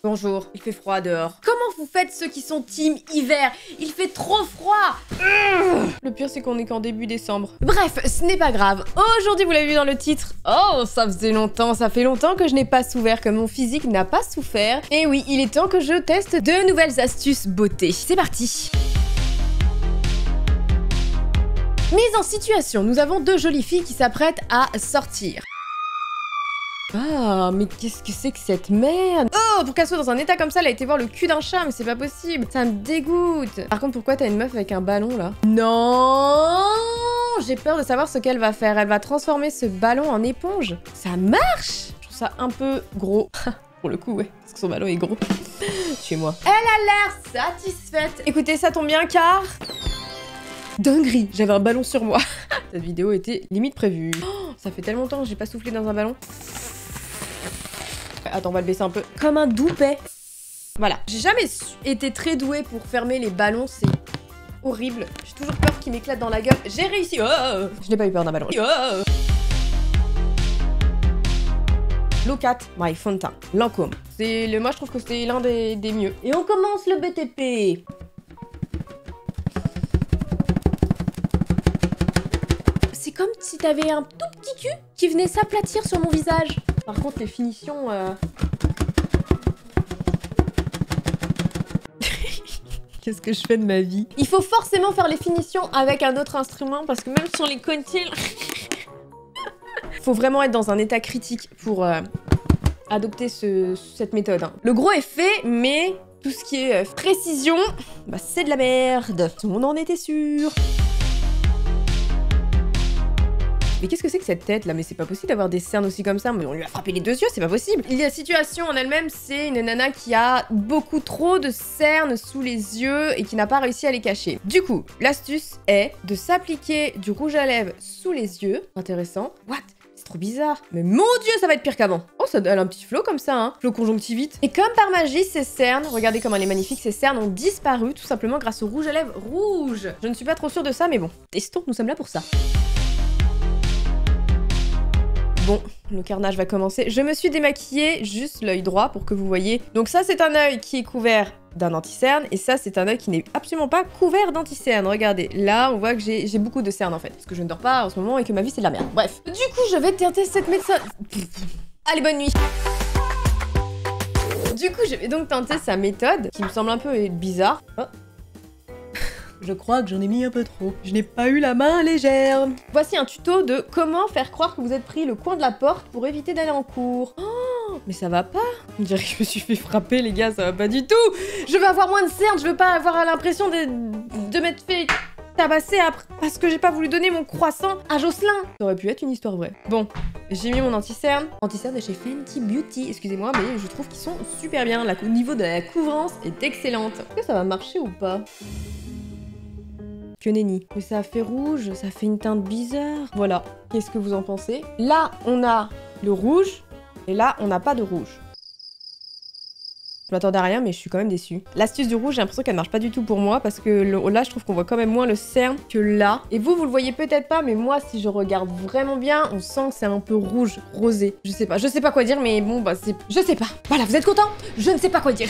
Bonjour, il fait froid dehors. Comment vous faites ceux qui sont team hiver? Il fait trop froid. Le pire, c'est qu'on est qu'en début décembre. Bref, ce n'est pas grave. Aujourd'hui, vous l'avez vu dans le titre. Oh, ça faisait longtemps, ça fait longtemps que je n'ai pas souffert, que mon physique n'a pas souffert. Et oui, il est temps que je teste de nouvelles astuces beauté. C'est parti. Mise en situation, nous avons deux jolies filles qui s'apprêtent à sortir. Ah, mais qu'est-ce que c'est que cette merde? Oh, pour qu'elle soit dans un état comme ça, elle a été voir le cul d'un chat, mais c'est pas possible. Ça me dégoûte. Par contre, pourquoi t'as une meuf avec un ballon, là? Non! J'ai peur de savoir ce qu'elle va faire. Elle va transformer ce ballon en éponge. Ça marche! Je trouve ça un peu gros. Pour le coup, ouais, parce que son ballon est gros. Chez moi. Elle a l'air satisfaite. Écoutez, ça tombe bien, car... Dinguerie, j'avais un ballon sur moi. Cette vidéo était limite prévue. Oh, ça fait tellement longtemps que j'ai pas soufflé dans un ballon. Attends, on va le baisser un peu. Comme un doupet. Voilà. J'ai jamais été très douée pour fermer les ballons, c'est horrible. J'ai toujours peur qu'il m'éclate dans la gueule. J'ai réussi. Oh, je n'ai pas eu peur d'un ballon. Oh. Look at my fountain. Lancôme. Moi, je trouve que c'est l'un des mieux. Et on commence le BTP. C'est comme si t'avais un tout petit cul qui venait s'aplatir sur mon visage. Par contre, les finitions... Qu'est-ce que je fais de ma vie? Il faut forcément faire les finitions avec un autre instrument parce que même sur les côtés... Faut vraiment être dans un état critique pour adopter cette méthode. Hein. Le gros est fait, mais tout ce qui est précision, bah, c'est de la merde. Tout le monde en était sûr. Mais qu'est-ce que c'est que cette tête là? Mais c'est pas possible d'avoir des cernes aussi comme ça, mais on lui a frappé les deux yeux, c'est pas possible. La situation en elle-même, c'est une nana qui a beaucoup trop de cernes sous les yeux et qui n'a pas réussi à les cacher. Du coup, l'astuce est de s'appliquer du rouge à lèvres sous les yeux. Intéressant. What? C'est trop bizarre. Mais mon dieu, ça va être pire qu'avant. Oh, ça elle a un petit flow comme ça, hein. Flow conjonctivite. Et comme par magie, ces cernes, regardez comme elle est magnifique, ces cernes ont disparu tout simplement grâce au rouge à lèvres rouge. Je ne suis pas trop sûre de ça, mais bon. Testons, nous sommes là pour ça. Bon, le carnage va commencer. Je me suis démaquillée juste l'œil droit pour que vous voyez. Donc ça, c'est un œil qui est couvert d'un anti-cerne et ça, c'est un œil qui n'est absolument pas couvert d'anti-cerne. Regardez, là, on voit que j'ai beaucoup de cernes en fait. Parce que je ne dors pas en ce moment et que ma vie, c'est de la merde. Bref. Du coup, je vais tenter cette méthode. Allez, bonne nuit. Du coup, je vais donc tenter sa méthode qui me semble un peu bizarre. Oh. Je crois que j'en ai mis un peu trop. Je n'ai pas eu la main légère. Voici un tuto de comment faire croire que vous êtes pris le coin de la porte pour éviter d'aller en cours. Oh, mais ça va pas. On dirait que je me suis fait frapper, les gars, ça va pas du tout. Je veux avoir moins de cernes, je veux pas avoir l'impression de m'être fait tabasser après parce que j'ai pas voulu donner mon croissant à Jocelyn. Ça aurait pu être une histoire vraie. Bon, j'ai mis mon anti-cerne. Anti-cerne de chez Fenty Beauty. Excusez-moi, mais je trouve qu'ils sont super bien. Au niveau de la couvrance est excellente. Est-ce que ça va marcher ou pas? Que nenni. Mais ça fait rouge, ça fait une teinte bizarre. Voilà. Qu'est-ce que vous en pensez? Là, on a le rouge, et là, on n'a pas de rouge. Je m'attendais à rien, mais je suis quand même déçue. L'astuce du rouge, j'ai l'impression qu'elle marche pas du tout pour moi, parce que là, je trouve qu'on voit quand même moins le cerne que là. Et vous le voyez peut-être pas, mais moi, si je regarde vraiment bien, on sent que c'est un peu rouge, rosé. Je sais pas quoi dire, mais bon, bah c'est... Je sais pas. Voilà, vous êtes contents? Je ne sais pas quoi dire.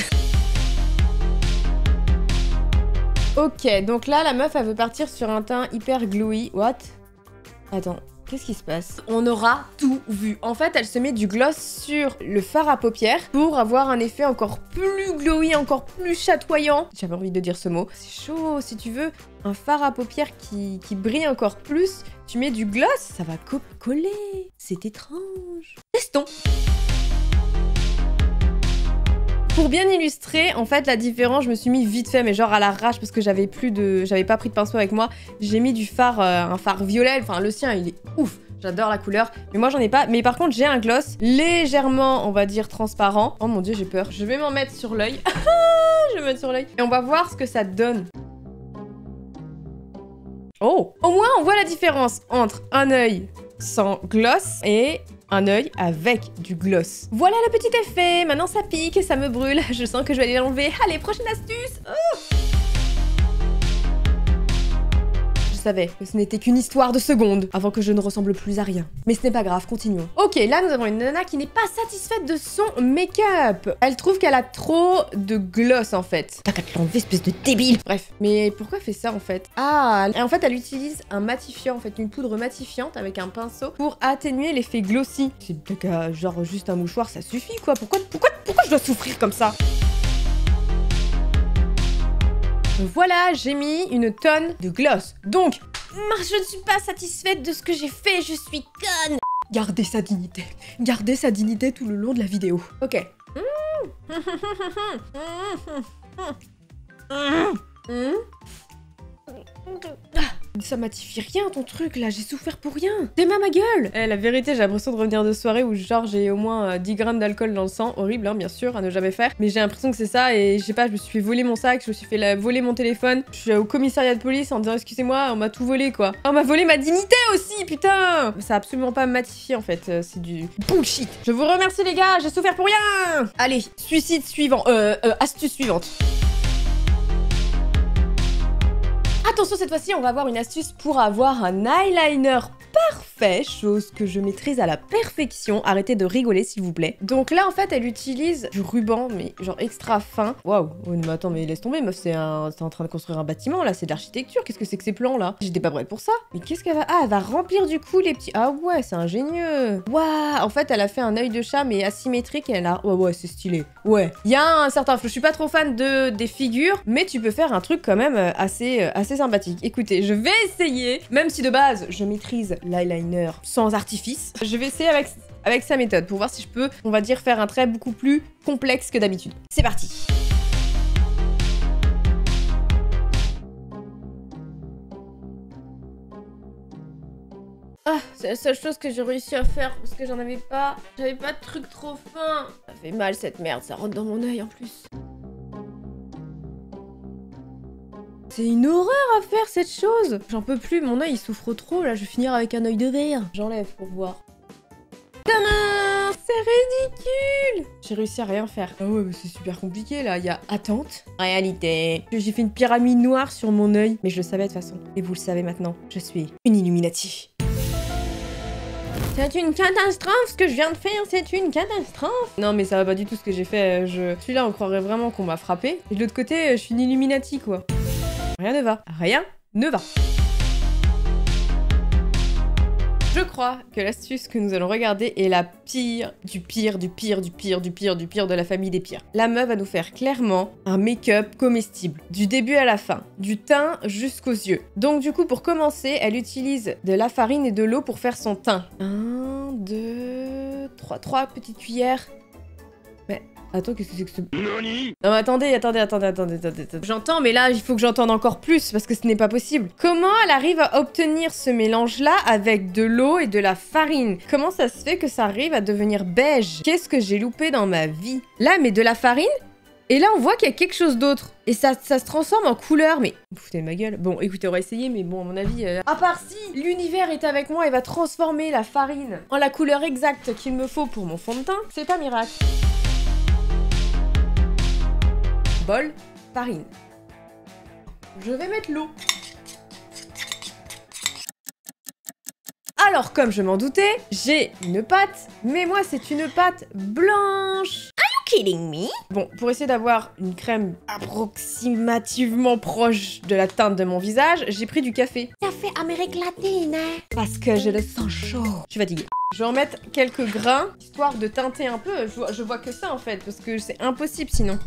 Ok, donc là, la meuf, elle veut partir sur un teint hyper glowy. What? Attends, qu'est-ce qui se passe? On aura tout vu. En fait, elle se met du gloss sur le fard à paupières pour avoir un effet encore plus glowy, encore plus chatoyant. J'avais envie de dire ce mot. C'est chaud, si tu veux un fard à paupières qui brille encore plus, tu mets du gloss, ça va coller. C'est étrange. Testons. Pour bien illustrer, en fait, la différence, je me suis mis vite fait, mais genre à l'arrache, parce que j'avais pas pris de pinceau avec moi. J'ai mis du fard, un fard violet. Enfin, le sien, il est ouf. J'adore la couleur. Mais moi, j'en ai pas. Mais par contre, j'ai un gloss légèrement, on va dire, transparent. Oh mon dieu, j'ai peur. Je vais m'en mettre sur l'œil. Je vais me mettre sur l'œil. Et on va voir ce que ça donne. Oh! Au moins, on voit la différence entre un œil sans gloss et un œil avec du gloss. Voilà le petit effet. Maintenant, ça pique et ça me brûle. Je sens que je vais aller l'enlever. Allez, prochaine astuce. Oh, je savais que ce n'était qu'une histoire de secondes avant que je ne ressemble plus à rien. Mais ce n'est pas grave, continuons. Ok, là nous avons une nana qui n'est pas satisfaite de son make-up. Elle trouve qu'elle a trop de gloss en fait. T'as qu'à te l'enlever, espèce de débile. Bref, mais pourquoi elle fait ça en fait? Ah, et en fait elle utilise un matifiant, en fait une poudre matifiante avec un pinceau pour atténuer l'effet glossy. C'est genre juste un mouchoir, ça suffit quoi. Pourquoi je dois souffrir comme ça? Voilà, j'ai mis une tonne de gloss. Donc, je ne suis pas satisfaite de ce que j'ai fait, je suis conne. Gardez sa dignité. Gardez sa dignité tout le long de la vidéo. Ok. Ça matifie rien ton truc là, j'ai souffert pour rien. T'aimes ma gueule. La vérité, j'ai l'impression de revenir de soirée où genre j'ai au moins 10 grammes d'alcool dans le sang. Horrible hein, bien sûr, à ne jamais faire. Mais j'ai l'impression que c'est ça et je sais pas, je me suis fait voler mon sac, je me suis fait voler mon téléphone. Je suis au commissariat de police en disant excusez-moi, on m'a tout volé quoi. On m'a volé ma dignité aussi, putain. Ça a absolument pas matifié en fait, c'est du bullshit. Je vous remercie les gars, j'ai souffert pour rien. Allez, suicide suivant, astuce suivante. Attention, cette fois-ci, on va avoir une astuce pour avoir un eyeliner parfait, chose que je maîtrise à la perfection. Arrêtez de rigoler, s'il vous plaît. Donc là, en fait, elle utilise du ruban, mais genre extra fin. Waouh, oh, mais attends, mais laisse tomber, meuf, c'est en train de construire un bâtiment, là, c'est de l'architecture. Qu'est-ce que c'est que ces plans, là? J'étais pas prête pour ça. Mais qu'est-ce qu'elle va... Ah, elle va remplir du coup les petits... Ah ouais, c'est ingénieux. Waouh, en fait, elle a fait un œil de chat, mais asymétrique, et elle a... Ouais, c'est stylé. Ouais. Il y a un certain... Je suis pas trop fan des figures, mais tu peux faire un truc quand même assez sympathique. Écoutez, je vais essayer, même si de base, je maîtrise l'eyeliner sans artifice. Je vais essayer avec sa méthode pour voir si je peux, on va dire, faire un trait beaucoup plus complexe que d'habitude. C'est parti. Ah, c'est la seule chose que j'ai réussi à faire parce que j'avais pas de truc trop fin. Ça fait mal cette merde, ça rentre dans mon œil en plus. C'est une horreur à faire cette chose. J'en peux plus, mon œil il souffre trop là, je vais finir avec un œil de verre. J'enlève pour voir. Tada! C'est ridicule! J'ai réussi à rien faire. Ah ouais, mais c'est super compliqué là, il y a attente, réalité. J'ai fait une pyramide noire sur mon œil, mais je le savais de toute façon. Et vous le savez maintenant, je suis une Illuminati. C'est une catastrophe ce que je viens de faire, c'est une catastrophe. Non mais ça va pas du tout ce que j'ai fait, celui-là on croirait vraiment qu'on m'a frappé. Et de l'autre côté, je suis une Illuminati quoi. Rien ne va. Rien ne va. Je crois que l'astuce que nous allons regarder est la pire du pire du pire du pire du pire du pire de la famille des pires. La meuf va nous faire clairement un make-up comestible, du début à la fin, du teint jusqu'aux yeux. Donc du coup, pour commencer, elle utilise de la farine et de l'eau pour faire son teint. 1, 2, 3 petites cuillères. Mais... Attends, qu'est-ce que c'est que ce... Non mais attendez. J'entends, mais là, il faut que j'entende encore plus, parce que ce n'est pas possible. Comment elle arrive à obtenir ce mélange-là avec de l'eau et de la farine? Comment ça se fait que ça arrive à devenir beige? Qu'est-ce que j'ai loupé dans ma vie? Là, mais de la farine? Et là, on voit qu'il y a quelque chose d'autre. Et ça se transforme en couleur, mais... Vous foutez de ma gueule. Bon, écoutez, on va essayer, mais bon, à mon avis... À part si l'univers est avec moi et va transformer la farine en la couleur exacte qu'il me faut pour mon fond de teint, c'est un miracle. Bol, farine. Je vais mettre l'eau. Alors, comme je m'en doutais, j'ai une pâte, mais moi, c'est une pâte blanche. Are you kidding me? Bon, pour essayer d'avoir une crème approximativement proche de la teinte de mon visage, j'ai pris du café. Café Amérique latine. Parce que j'ai le sang chaud. Je suis fatiguée. Je vais en mettre quelques grains, histoire de teinter un peu. Je vois que ça, en fait, parce que c'est impossible sinon.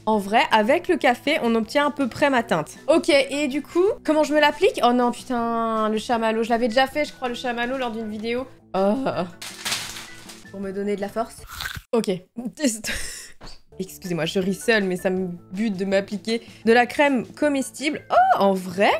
En vrai, avec le café, on obtient à peu près ma teinte. Ok, et du coup, comment je me l'applique? Oh non, putain, le chamallow. Je l'avais déjà fait, je crois, le chamallow lors d'une vidéo. Oh. Pour me donner de la force. Ok. Excusez-moi, je ris seule, mais ça me bute de m'appliquer de la crème comestible. Oh, en vrai,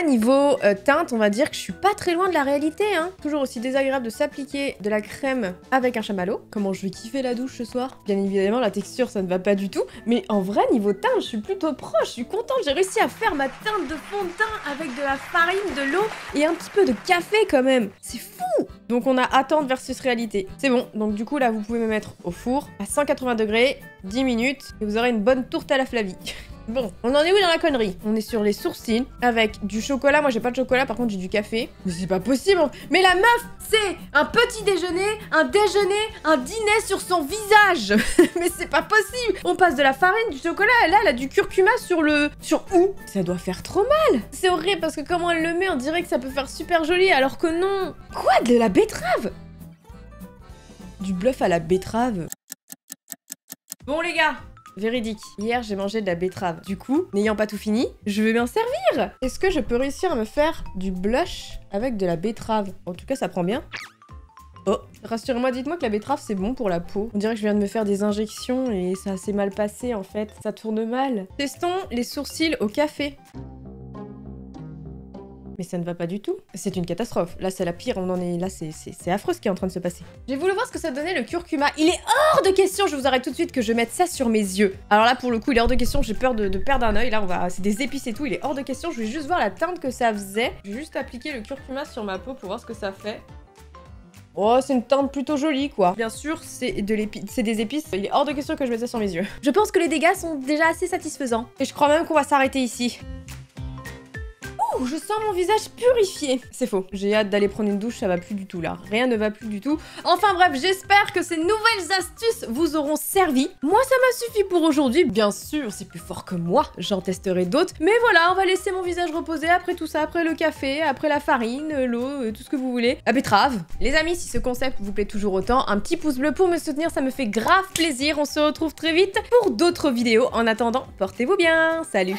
niveau teinte, on va dire que je suis pas très loin de la réalité, hein. Toujours aussi désagréable de s'appliquer de la crème avec un chamallow. Comment je vais kiffer la douche ce soir? Bien évidemment, la texture, ça ne va pas du tout. Mais en vrai, niveau teinte, je suis plutôt proche. Je suis contente, j'ai réussi à faire ma teinte de fond de teint avec de la farine, de l'eau et un petit peu de café quand même. C'est fou! Donc on a attente versus réalité. C'est bon, donc du coup, là, vous pouvez me mettre au four à 180 degrés, 10 minutes, et vous aurez une bonne tourte à la Flavie. Bon, on en est où dans la connerie? On est sur les sourcils avec du chocolat. Moi, j'ai pas de chocolat, par contre, j'ai du café. Mais c'est pas possible. Mais la meuf, c'est un petit déjeuner, un dîner sur son visage. Mais c'est pas possible. On passe de la farine, du chocolat, et là, elle a du curcuma sur où? Ça doit faire trop mal. C'est horrible parce que comment elle le met, on dirait que ça peut faire super joli, alors que non. Quoi? De la betterave? Du bluff à la betterave. Bon les gars, véridique. Hier, j'ai mangé de la betterave. Du coup, n'ayant pas tout fini, je vais m'en servir. Est-ce que je peux réussir à me faire du blush avec de la betterave? En tout cas, ça prend bien. Oh, rassurez-moi, dites-moi que la betterave, c'est bon pour la peau. On dirait que je viens de me faire des injections et ça s'est mal passé, en fait. Ça tourne mal. Testons les sourcils au café. Mais ça ne va pas du tout. C'est une catastrophe. Là, c'est la pire. On en est... Là, c'est affreux ce qui est en train de se passer. J'ai voulu voir ce que ça donnait le curcuma. Il est hors de question, je vous arrête tout de suite, que je mette ça sur mes yeux. Alors là, pour le coup, il est hors de question. J'ai peur de perdre un œil. Là, c'est des épices et tout. Il est hors de question. Je vais juste voir la teinte que ça faisait. Je vais juste appliquer le curcuma sur ma peau pour voir ce que ça fait. Oh, c'est une teinte plutôt jolie, quoi. Bien sûr, c'est des épices. Il est hors de question que je mette ça sur mes yeux. Je pense que les dégâts sont déjà assez satisfaisants. Et je crois même qu'on va s'arrêter ici. Ouh, je sens mon visage purifié. C'est faux. J'ai hâte d'aller prendre une douche, ça va plus du tout là. Rien ne va plus du tout. Enfin bref, j'espère que ces nouvelles astuces vous auront servi. Moi, ça m'a suffi pour aujourd'hui. Bien sûr, c'est plus fort que moi. J'en testerai d'autres. Mais voilà, on va laisser mon visage reposer après tout ça, après le café, après la farine, l'eau, tout ce que vous voulez. La betterave. Les amis, si ce concept vous plaît toujours autant, un petit pouce bleu pour me soutenir, ça me fait grave plaisir. On se retrouve très vite pour d'autres vidéos. En attendant, portez-vous bien. Salut!